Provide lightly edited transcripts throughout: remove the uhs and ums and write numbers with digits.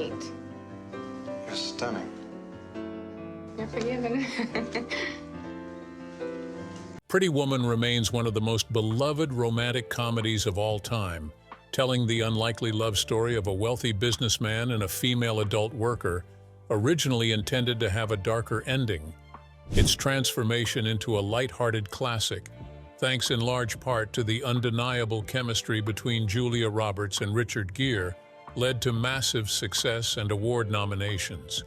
right. You're stunning. You're forgiven. Pretty Woman remains one of the most beloved romantic comedies of all time, telling the unlikely love story of a wealthy businessman and a female adult worker, originally intended to have a darker ending. Its transformation into a light-hearted classic, thanks in large part to the undeniable chemistry between Julia Roberts and Richard Gere, led to massive success and award nominations.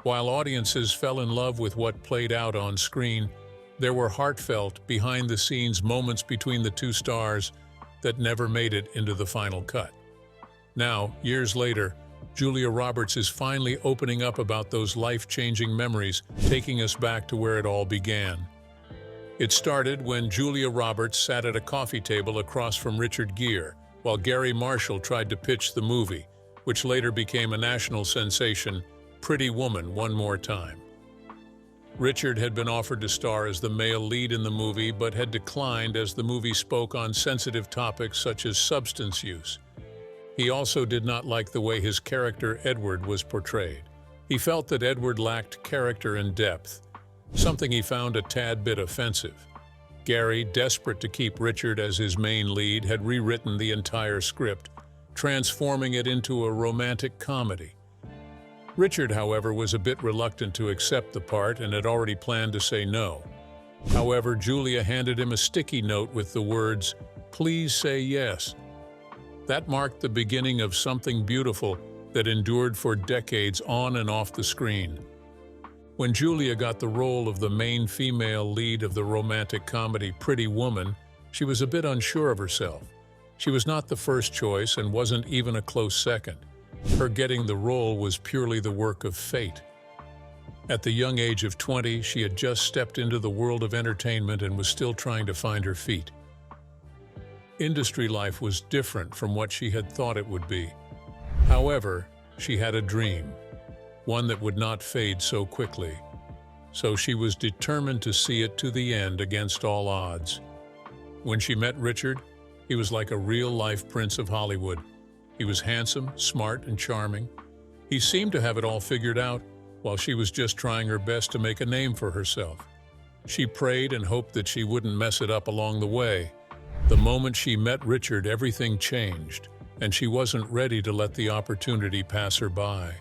While audiences fell in love with what played out on screen, there were heartfelt, behind-the-scenes moments between the two stars that never made it into the final cut. Now, years later, Julia Roberts is finally opening up about those life-changing memories, taking us back to where it all began. It started when Julia Roberts sat at a coffee table across from Richard Gere, while Gary Marshall tried to pitch the movie, which later became a national sensation, Pretty Woman One More Time. Richard had been offered to star as the male lead in the movie, but had declined as the movie spoke on sensitive topics such as substance use. He also did not like the way his character Edward was portrayed. He felt that Edward lacked character and depth, something he found a tad bit offensive. Gary, desperate to keep Richard as his main lead, had rewritten the entire script, transforming it into a romantic comedy. Richard, however, was a bit reluctant to accept the part and had already planned to say no. However, Julia handed him a sticky note with the words, "Please say yes." That marked the beginning of something beautiful that endured for decades on and off the screen. When Julia got the role of the main female lead of the romantic comedy Pretty Woman, she was a bit unsure of herself. She was not the first choice and wasn't even a close second. Her getting the role was purely the work of fate. At the young age of 20, she had just stepped into the world of entertainment and was still trying to find her feet. Industry life was different from what she had thought it would be. However, she had a dream, one that would not fade so quickly. So she was determined to see it to the end against all odds. When she met Richard, he was like a real-life prince of Hollywood. He was handsome, smart, and charming. He seemed to have it all figured out, while she was just trying her best to make a name for herself. She prayed and hoped that she wouldn't mess it up along the way. The moment she met Richard, everything changed, and she wasn't ready to let the opportunity pass her by.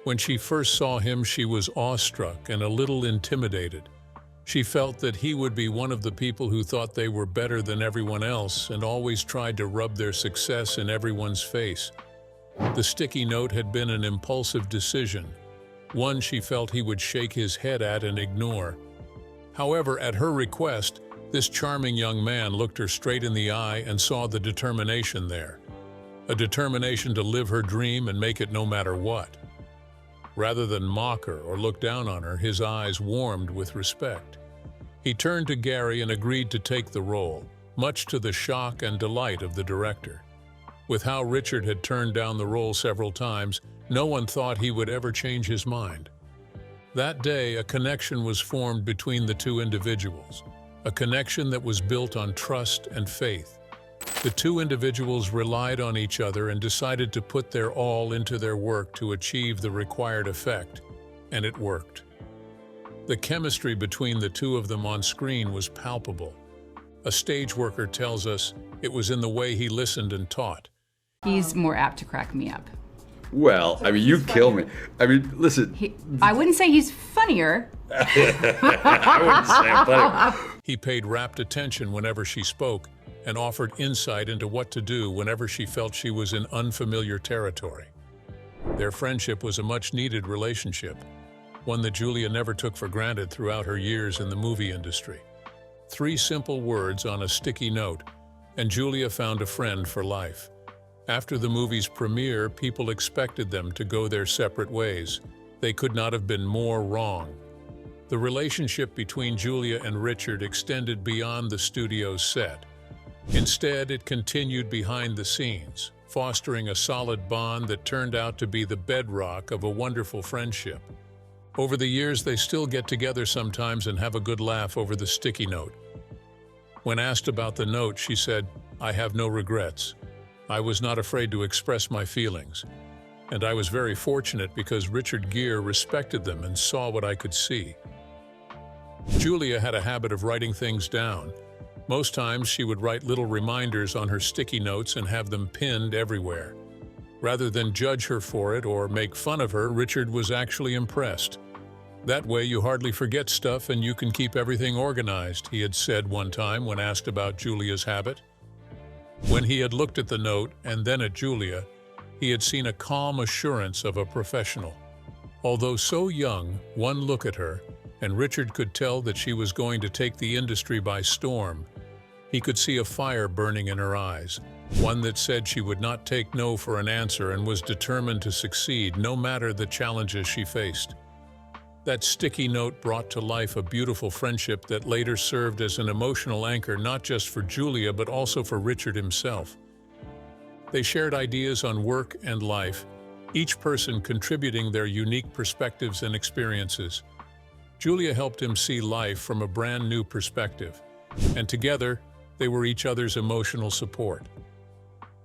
When she first saw him, she was awestruck and a little intimidated. She felt that he would be one of the people who thought they were better than everyone else and always tried to rub their success in everyone's face. The sticky note had been an impulsive decision, one she felt he would shake his head at and ignore. However, at her request, this charming young man looked her straight in the eye and saw the determination there. A determination to live her dream and make it no matter what. Rather than mock her or look down on her, his eyes warmed with respect. He turned to Gary and agreed to take the role, much to the shock and delight of the director. With how Richard had turned down the role several times, no one thought he would ever change his mind. That day, a connection was formed between the two individuals, a connection that was built on trust and faith. The two individuals relied on each other and decided to put their all into their work to achieve the required effect, and it worked. The chemistry between the two of them on screen was palpable. A stage worker tells us it was in the way he listened and taught. He's more apt to crack me up. Well, I mean, you kill me. I mean, listen. I wouldn't say he's funnier. I wouldn't say I'm funny. He paid rapt attention whenever she spoke and offered insight into what to do whenever she felt she was in unfamiliar territory. Their friendship was a much-needed relationship, one that Julia never took for granted throughout her years in the movie industry. 3 simple words on a sticky note, and Julia found a friend for life. After the movie's premiere, people expected them to go their separate ways. They could not have been more wrong. The relationship between Julia and Richard extended beyond the studio's set. Instead, it continued behind the scenes, fostering a solid bond that turned out to be the bedrock of a wonderful friendship. Over the years, they still get together sometimes and have a good laugh over the sticky note. When asked about the note, she said, "I have no regrets. I was not afraid to express my feelings. and I was very fortunate because Richard Gere respected them and saw what I could see. Julia had a habit of writing things down. Most times she would write little reminders on her sticky notes and have them pinned everywhere. Rather than judge her for it or make fun of her, Richard was actually impressed. "That way you hardly forget stuff and you can keep everything organized," he had said one time when asked about Julia's habit. When he had looked at the note and then at Julia, he had seen a calm assurance of a professional. Although so young, one look at her, and Richard could tell that she was going to take the industry by storm. He could see a fire burning in her eyes, one that said she would not take no for an answer and was determined to succeed no matter the challenges she faced. That sticky note brought to life a beautiful friendship that later served as an emotional anchor not just for Julia but also for Richard himself. They shared ideas on work and life, each person contributing their unique perspectives and experiences. Julia helped him see life from a brand new perspective, and together they were each other's emotional support.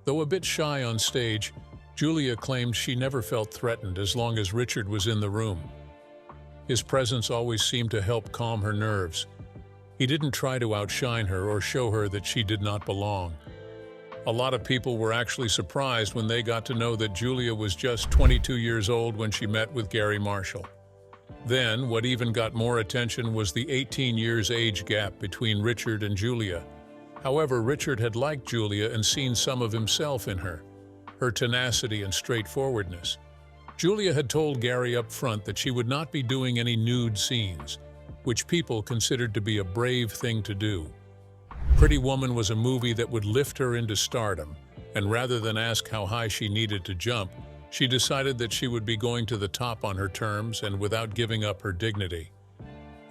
Though a bit shy on stage, Julia claimed she never felt threatened as long as Richard was in the room. His presence always seemed to help calm her nerves. He didn't try to outshine her or show her that she did not belong. A lot of people were actually surprised when they got to know that Julia was just 22 years old when she met with Gary Marshall. Then, what even got more attention was the 18 years age gap between Richard and Julia. However, Richard had liked Julia and seen some of himself in her tenacity and straightforwardness. Julia had told Gary up front that she would not be doing any nude scenes, which people considered to be a brave thing to do. Pretty Woman was a movie that would lift her into stardom, and rather than ask how high she needed to jump, she decided that she would be going to the top on her terms and without giving up her dignity.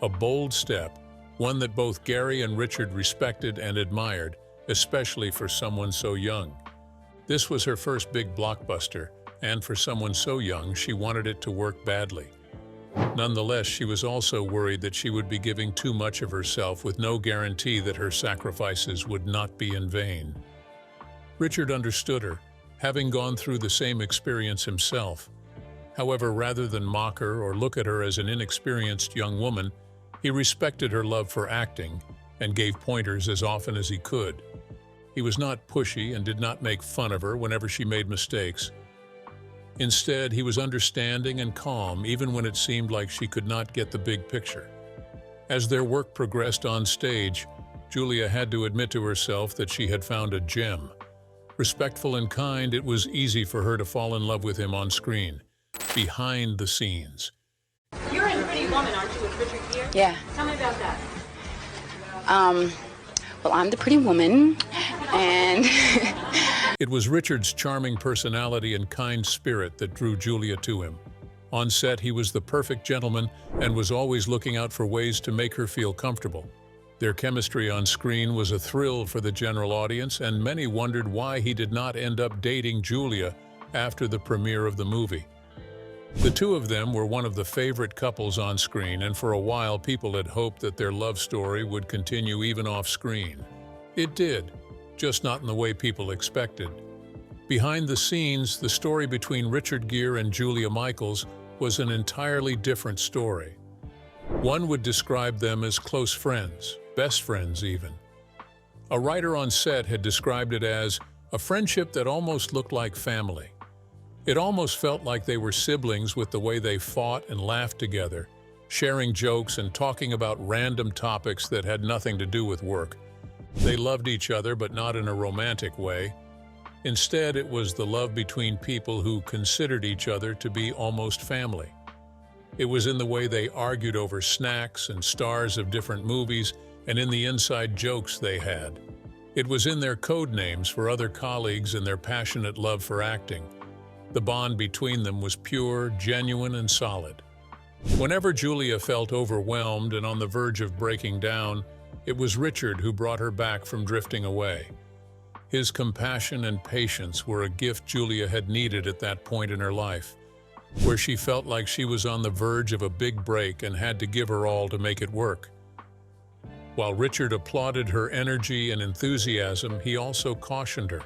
A bold step, one that both Gary and Richard respected and admired, especially for someone so young. This was her first big blockbuster, and for someone so young, she wanted it to work badly. Nonetheless, she was also worried that she would be giving too much of herself with no guarantee that her sacrifices would not be in vain. Richard understood her, having gone through the same experience himself. However, rather than mock her or look at her as an inexperienced young woman, he respected her love for acting and gave pointers as often as he could. He was not pushy and did not make fun of her whenever she made mistakes. Instead, he was understanding and calm even when it seemed like she could not get the big picture. As their work progressed on stage, Julia had to admit to herself that she had found a gem. Respectful and kind, it was easy for her to fall in love with him on screen, behind the scenes. You're in Pretty Woman, aren't you, with Richard Gere? Yeah. Tell me about that. Well, I'm the pretty woman, and It was Richard's charming personality and kind spirit that drew Julia to him. On set, he was the perfect gentleman and was always looking out for ways to make her feel comfortable. Their chemistry on screen was a thrill for the general audience, and many wondered why he did not end up dating Julia after the premiere of the movie. The two of them were one of the favorite couples on screen, and for a while people had hoped that their love story would continue even off screen. It did, just not in the way people expected. Behind the scenes, the story between Richard Gere and Julia Michaels was an entirely different story. One would describe them as close friends, best friends even. A writer on set had described it as a friendship that almost looked like family. It almost felt like they were siblings with the way they fought and laughed together, sharing jokes and talking about random topics that had nothing to do with work. They loved each other, but not in a romantic way. Instead, it was the love between people who considered each other to be almost family. It was in the way they argued over snacks and stars of different movies, and in the inside jokes they had. It was in their code names for other colleagues and their passionate love for acting. The bond between them was pure, genuine, and solid. Whenever Julia felt overwhelmed and on the verge of breaking down, it was Richard who brought her back from drifting away. His compassion and patience were a gift Julia had needed at that point in her life, where she felt like she was on the verge of a big break and had to give her all to make it work. While Richard applauded her energy and enthusiasm, he also cautioned her.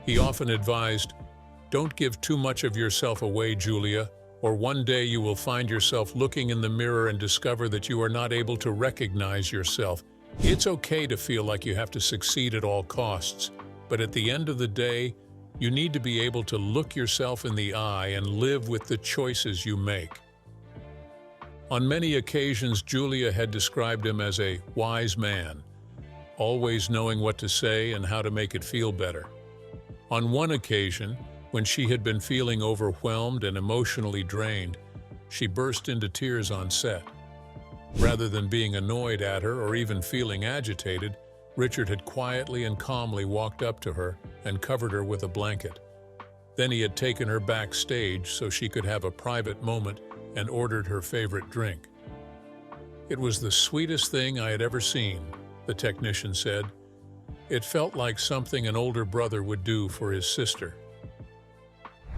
He often advised, Don't give too much of yourself away, Julia, or one day you will find yourself looking in the mirror and discover that you are not able to recognize yourself. It's okay to feel like you have to succeed at all costs, but at the end of the day, you need to be able to look yourself in the eye and live with the choices you make. On many occasions, Julia had described him as a wise man, always knowing what to say and how to make it feel better. On one occasion, when she had been feeling overwhelmed and emotionally drained, she burst into tears on set. Rather than being annoyed at her or even feeling agitated, Richard had quietly and calmly walked up to her and covered her with a blanket. Then he had taken her backstage so she could have a private moment and ordered her favorite drink. "It was the sweetest thing I had ever seen," the technician said. "It felt like something an older brother would do for his sister."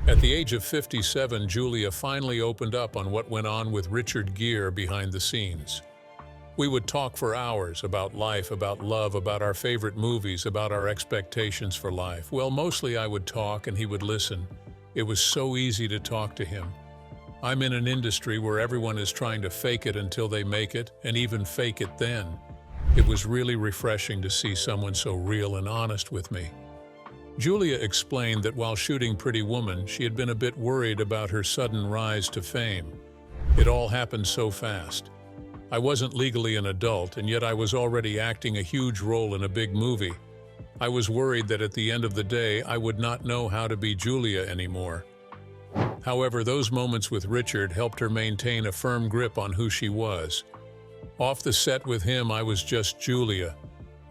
At the age of 57, Julia finally opened up on what went on with Richard Gere behind the scenes. We would talk for hours about life, about love, about our favorite movies, about our expectations for life. Well, mostly I would talk and he would listen. It was so easy to talk to him. I'm in an industry where everyone is trying to fake it until they make it, and even fake it then. It was really refreshing to see someone so real and honest with me. Julia explained that while shooting Pretty Woman, she had been a bit worried about her sudden rise to fame. It all happened so fast. I wasn't legally an adult, and yet I was already acting a huge role in a big movie. I was worried that at the end of the day, I would not know how to be Julia anymore. However, those moments with Richard helped her maintain a firm grip on who she was. Off the set with him, I was just Julia.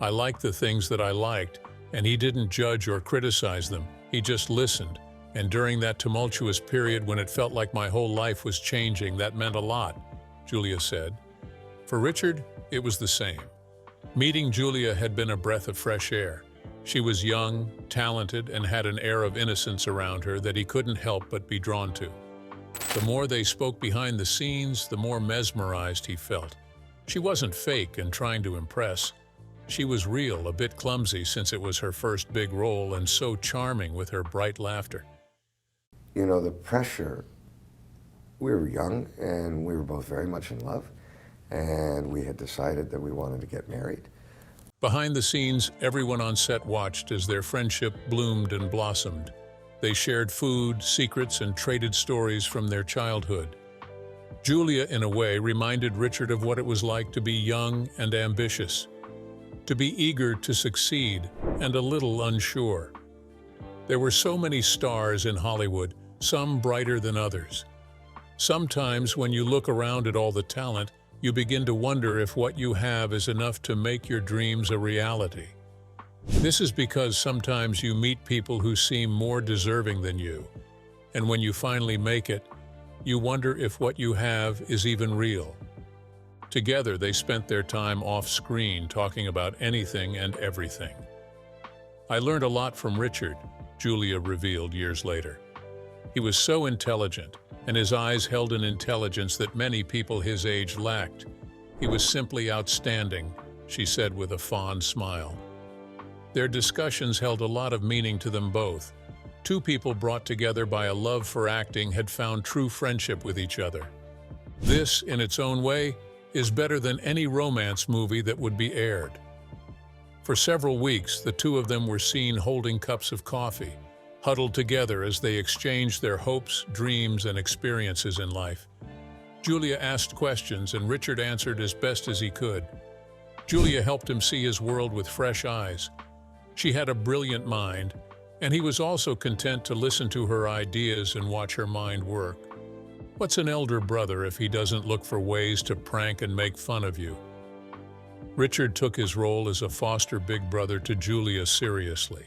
I liked the things that I liked, and he didn't judge or criticize them. He just listened. And during that tumultuous period when it felt like my whole life was changing, that meant a lot, Julia said. For Richard, it was the same. Meeting Julia had been a breath of fresh air. She was young, talented, and had an air of innocence around her that he couldn't help but be drawn to. The more they spoke behind the scenes, the more mesmerized he felt. She wasn't fake and trying to impress. She was real, a bit clumsy since it was her first big role, and so charming with her bright laughter. You know, the pressure, we were young and we were both very much in love, and we had decided that we wanted to get married. Behind the scenes, everyone on set watched as their friendship bloomed and blossomed. They shared food, secrets, and traded stories from their childhood. Julia, in a way, reminded Richard of what it was like to be young and ambitious, to be eager to succeed and a little unsure. There were so many stars in Hollywood, some brighter than others. Sometimes when you look around at all the talent, you begin to wonder if what you have is enough to make your dreams a reality. This is because sometimes you meet people who seem more deserving than you, and when you finally make it, you wonder if what you have is even real. Together, they spent their time off-screen talking about anything and everything. "I learned a lot from Richard," Julia revealed years later. "He was so intelligent, and his eyes held an intelligence that many people his age lacked. He was simply outstanding," she said with a fond smile. Their discussions held a lot of meaning to them both. Two people brought together by a love for acting had found true friendship with each other. This, in its own way, is better than any romance movie that would be aired. For several weeks, the two of them were seen holding cups of coffee, huddled together as they exchanged their hopes, dreams, and experiences in life. Julia asked questions, and Richard answered as best as he could. Julia helped him see his world with fresh eyes. She had a brilliant mind, and he was also content to listen to her ideas and watch her mind work. What's an elder brother if he doesn't look for ways to prank and make fun of you? Richard took his role as a foster big brother to Julia seriously.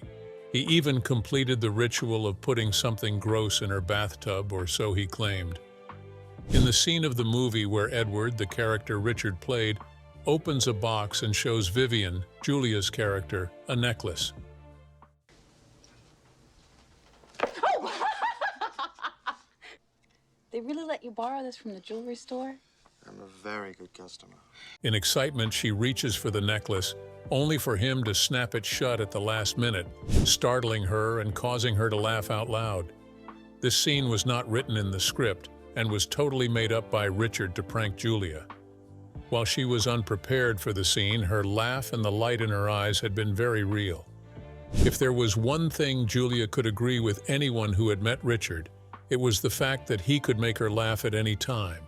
He even completed the ritual of putting something gross in her bathtub, or so he claimed. In the scene of the movie where Edward, the character Richard played, opens a box and shows Vivian, Julia's character, a necklace. They really let you borrow this from the jewelry store? I'm a very good customer. In excitement, she reaches for the necklace, only for him to snap it shut at the last minute, startling her and causing her to laugh out loud. This scene was not written in the script and was totally made up by Richard to prank Julia. While she was unprepared for the scene, her laugh and the light in her eyes had been very real. If there was one thing Julia could agree with anyone who had met Richard, it was the fact that he could make her laugh at any time.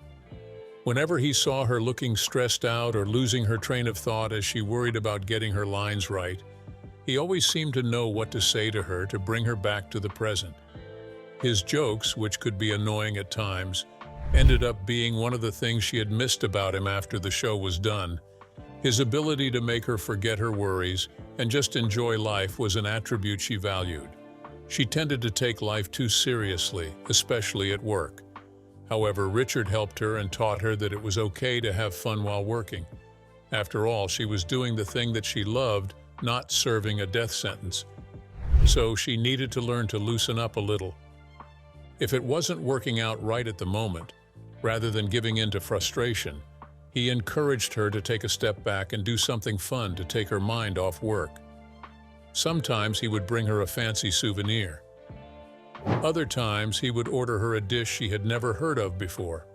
Whenever he saw her looking stressed out or losing her train of thought as she worried about getting her lines right, he always seemed to know what to say to her to bring her back to the present. His jokes, which could be annoying at times, ended up being one of the things she had missed about him after the show was done. His ability to make her forget her worries and just enjoy life was an attribute she valued. She tended to take life too seriously, especially at work. However, Richard helped her and taught her that it was okay to have fun while working. After all, she was doing the thing that she loved, not serving a death sentence. So she needed to learn to loosen up a little. If it wasn't working out right at the moment, rather than giving in to frustration, he encouraged her to take a step back and do something fun to take her mind off work. Sometimes he would bring her a fancy souvenir. Other times he would order her a dish she had never heard of before.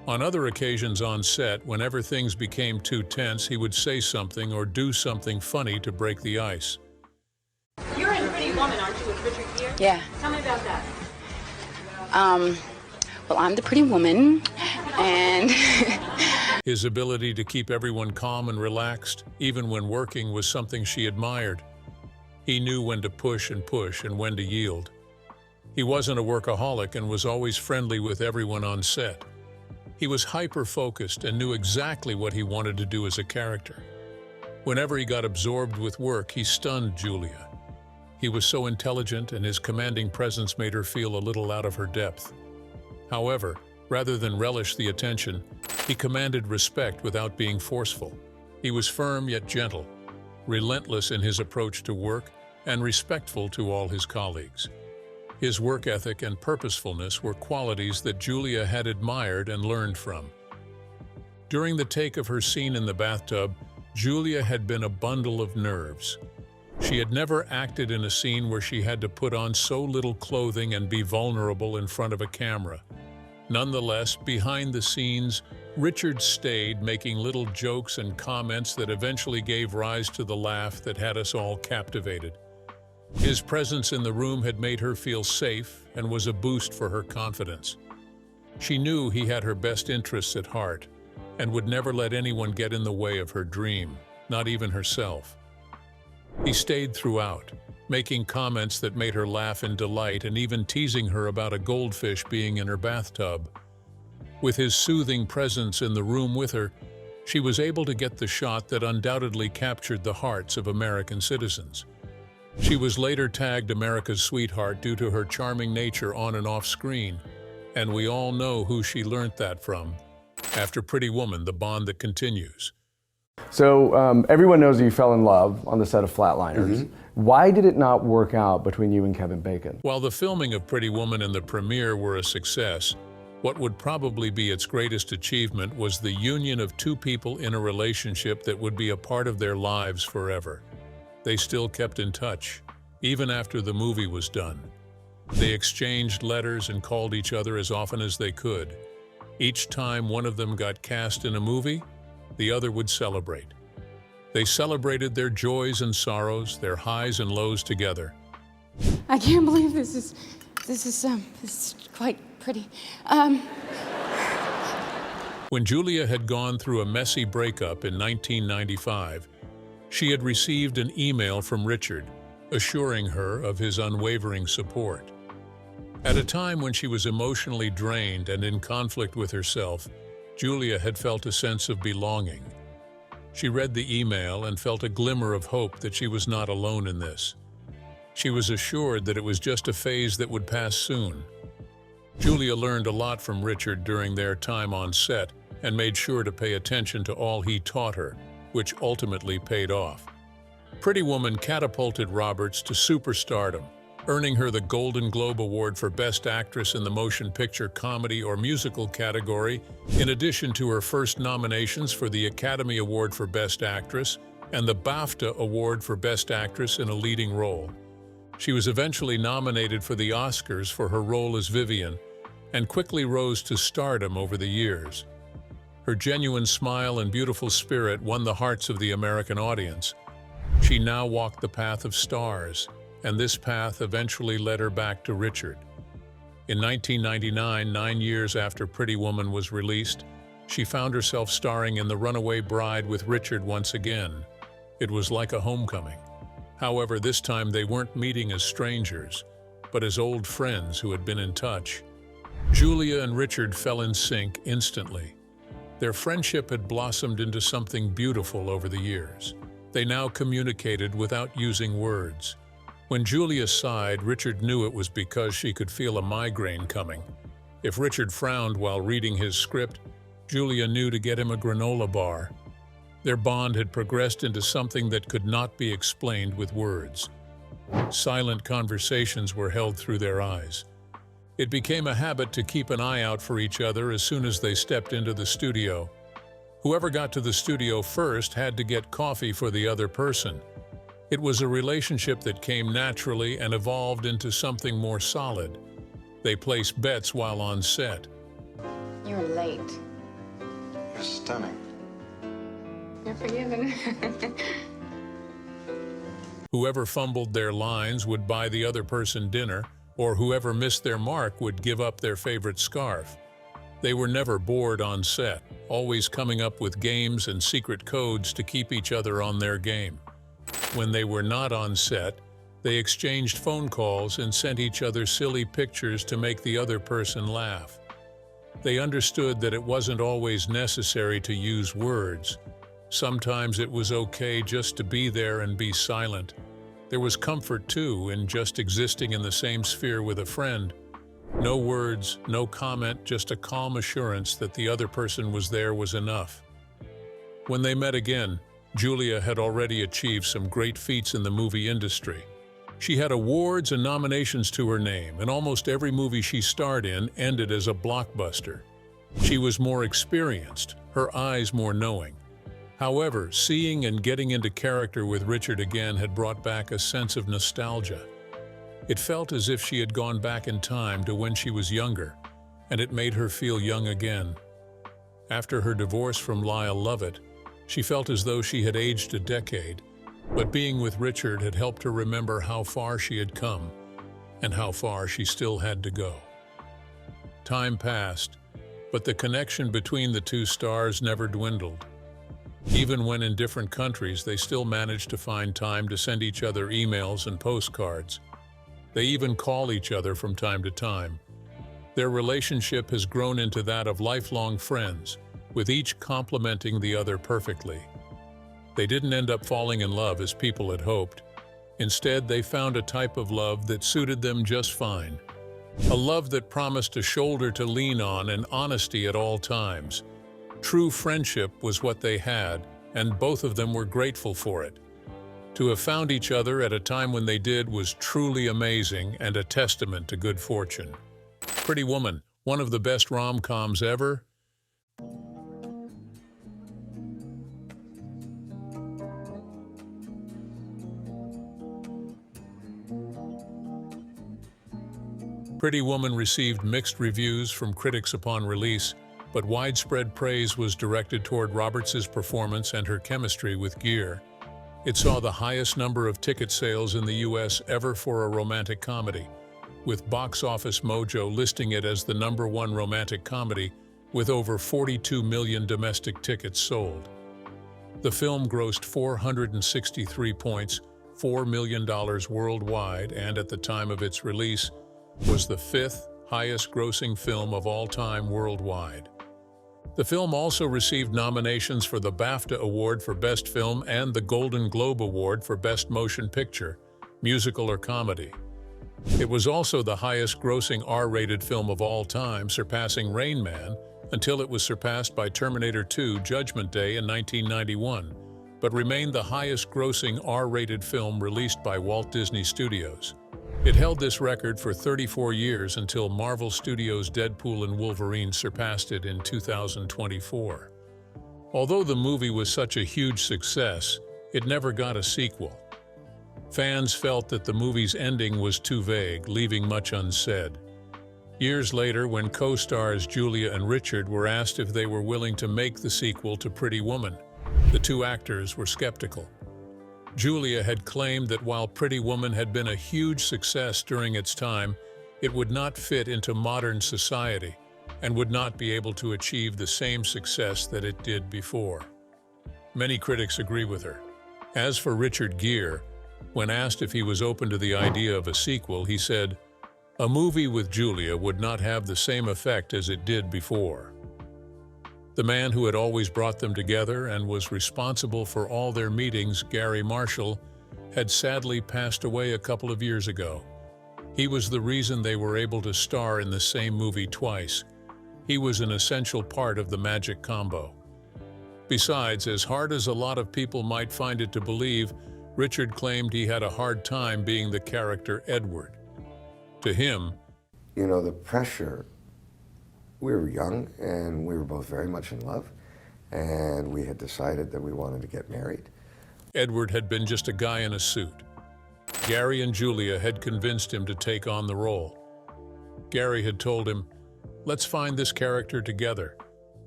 On other occasions on set, whenever things became too tense, he would say something or do something funny to break the ice. You're in Pretty Woman, aren't you, with Richard Gere? Yeah. Tell me about that. Well, I'm the pretty woman, and His ability to keep everyone calm and relaxed, even when working, was something she admired. He knew when to push and when to yield. He wasn't a workaholic and was always friendly with everyone on set. He was hyper-focused and knew exactly what he wanted to do as a character. Whenever he got absorbed with work, he stunned Julia. He was so intelligent, and his commanding presence made her feel a little out of her depth. However, rather than relish the attention, he commanded respect without being forceful. He was firm yet gentle, relentless in his approach to work, and respectful to all his colleagues. His work ethic and purposefulness were qualities that Julia had admired and learned from. During the take of her scene in the bathtub, Julia had been a bundle of nerves. She had never acted in a scene where she had to put on so little clothing and be vulnerable in front of a camera. Nonetheless, behind the scenes, Richard stayed, making little jokes and comments that eventually gave rise to the laugh that had us all captivated. His presence in the room had made her feel safe and was a boost for her confidence. She knew he had her best interests at heart and would never let anyone get in the way of her dream, not even herself. He stayed throughout, making comments that made her laugh in delight and even teasing her about a goldfish being in her bathtub. With his soothing presence in the room with her, she was able to get the shot that undoubtedly captured the hearts of American citizens. She was later tagged America's sweetheart due to her charming nature on and off screen, and we all know who she learned that from. After Pretty Woman, the bond that continues. So everyone knows that you fell in love on the set of Flatliners. Why did it not work out between you and Kevin Bacon? While the filming of Pretty Woman and the premiere were a success, what would probably be its greatest achievement was the union of two people in a relationship that would be a part of their lives forever. They still kept in touch, even after the movie was done. They exchanged letters and called each other as often as they could. Each time one of them got cast in a movie, the other would celebrate. They celebrated their joys and sorrows, their highs and lows together. I can't believe this is quite pretty. When Julia had gone through a messy breakup in 1995, she had received an email from Richard, assuring her of his unwavering support. At a time when she was emotionally drained and in conflict with herself, Julia had felt a sense of belonging. She read the email and felt a glimmer of hope that she was not alone in this. She was assured that it was just a phase that would pass soon. Julia learned a lot from Richard during their time on set and made sure to pay attention to all he taught her, which ultimately paid off. Pretty Woman catapulted Roberts to superstardom, earning her the Golden Globe Award for Best Actress in the Motion Picture, Comedy, or Musical category, in addition to her first nominations for the Academy Award for Best Actress and the BAFTA Award for Best Actress in a Leading Role. She was eventually nominated for the Oscars for her role as Vivian and quickly rose to stardom over the years. Her genuine smile and beautiful spirit won the hearts of the American audience. She now walked the path of stars, and this path eventually led her back to Richard. In 1999, 9 years after Pretty Woman was released, she found herself starring in The Runaway Bride with Richard once again. It was like a homecoming. However, this time they weren't meeting as strangers, but as old friends who had been in touch. Julia and Richard fell in sync instantly. Their friendship had blossomed into something beautiful over the years. They now communicated without using words. When Julia sighed, Richard knew it was because she could feel a migraine coming. If Richard frowned while reading his script, Julia knew to get him a granola bar. Their bond had progressed into something that could not be explained with words. Silent conversations were held through their eyes. It became a habit to keep an eye out for each other as soon as they stepped into the studio. Whoever got to the studio first had to get coffee for the other person. It was a relationship that came naturally and evolved into something more solid. They placed bets while on set. You're late. You're stunning. You're forgiven. Whoever fumbled their lines would buy the other person dinner, or whoever missed their mark would give up their favorite scarf. They were never bored on set, always coming up with games and secret codes to keep each other on their game. When they were not on set, they exchanged phone calls and sent each other silly pictures to make the other person laugh. They understood that it wasn't always necessary to use words. Sometimes it was okay just to be there and be silent. There was comfort, too, in just existing in the same sphere with a friend. No words, no comment, just a calm assurance that the other person was there was enough. When they met again, Julia had already achieved some great feats in the movie industry. She had awards and nominations to her name, and almost every movie she starred in ended as a blockbuster. She was more experienced, her eyes more knowing. However, seeing and getting into character with Richard again had brought back a sense of nostalgia. It felt as if she had gone back in time to when she was younger, and it made her feel young again. After her divorce from Lyle Lovett, she felt as though she had aged a decade, but being with Richard had helped her remember how far she had come and how far she still had to go. Time passed, but the connection between the two stars never dwindled. Even when in different countries, they still managed to find time to send each other emails and postcards. They even call each other from time to time. Their relationship has grown into that of lifelong friends, with each complementing the other perfectly. They didn't end up falling in love as people had hoped. Instead, they found a type of love that suited them just fine. A love that promised a shoulder to lean on and honesty at all times. True friendship was what they had, and both of them were grateful for it. To have found each other at a time when they did was truly amazing and a testament to good fortune. Pretty Woman, one of the best rom-coms ever. Pretty Woman received mixed reviews from critics upon release, but widespread praise was directed toward Roberts' performance and her chemistry with Gere. It saw the highest number of ticket sales in the U.S. ever for a romantic comedy, with Box Office Mojo listing it as the #1 romantic comedy with over 42 million domestic tickets sold. The film grossed $463.4 million worldwide and, at the time of its release, was the 5th highest-grossing film of all time worldwide. The film also received nominations for the BAFTA Award for Best Film and the Golden Globe Award for Best Motion Picture, Musical or Comedy. It was also the highest-grossing R-rated film of all time, surpassing Rain Man, until it was surpassed by Terminator 2: Judgment Day in 1991, but remained the highest-grossing R-rated film released by Walt Disney Studios. It held this record for 34 years until Marvel Studios' Deadpool and Wolverine surpassed it in 2024. Although the movie was such a huge success, it never got a sequel. Fans felt that the movie's ending was too vague, leaving much unsaid. Years later, when co-stars Julia and Richard were asked if they were willing to make the sequel to Pretty Woman, the two actors were skeptical. Julia had claimed that while Pretty Woman had been a huge success during its time, it would not fit into modern society and would not be able to achieve the same success that it did before. Many critics agree with her. As for Richard Gere, when asked if he was open to the idea of a sequel, he said, "A movie with Julia would not have the same effect as it did before." The man who had always brought them together and was responsible for all their meetings, Gary Marshall, had sadly passed away a couple of years ago. He was the reason they were able to star in the same movie twice. He was an essential part of the magic combo. Besides, as hard as a lot of people might find it to believe, Richard claimed he had a hard time being the character Edward. To him, you know, the pressure, we were young and we were both very much in love, and we had decided that we wanted to get married. Edward had been just a guy in a suit. Gary and Julia had convinced him to take on the role. Gary had told him, "Let's find this character together,"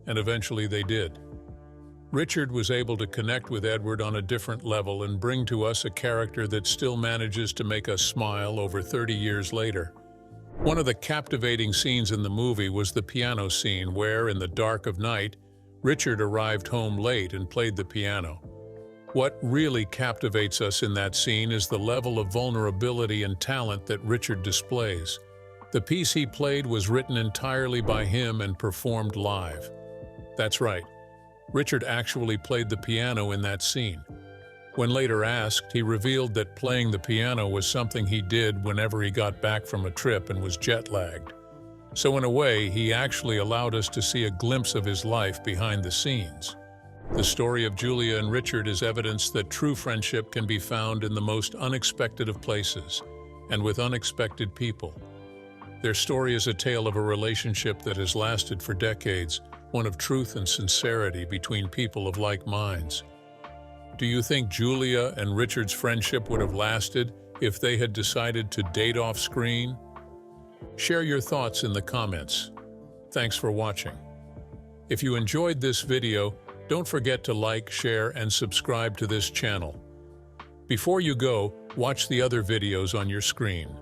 and eventually they did. Richard was able to connect with Edward on a different level and bring to us a character that still manages to make us smile over 30 years later. One of the captivating scenes in the movie was the piano scene where, in the dark of night, Richard arrived home late and played the piano. What really captivates us in that scene is the level of vulnerability and talent that Richard displays. The piece he played was written entirely by him and performed live. That's right. Richard actually played the piano in that scene. When later asked, he revealed that playing the piano was something he did whenever he got back from a trip and was jet-lagged. So in a way, he actually allowed us to see a glimpse of his life behind the scenes. The story of Julia and Richard is evidence that true friendship can be found in the most unexpected of places and with unexpected people. Their story is a tale of a relationship that has lasted for decades, one of truth and sincerity between people of like minds. Do you think Julia and Richard's friendship would have lasted if they had decided to date off screen? Share your thoughts in the comments. Thanks for watching. If you enjoyed this video, don't forget to like, share, and subscribe to this channel. Before you go, watch the other videos on your screen.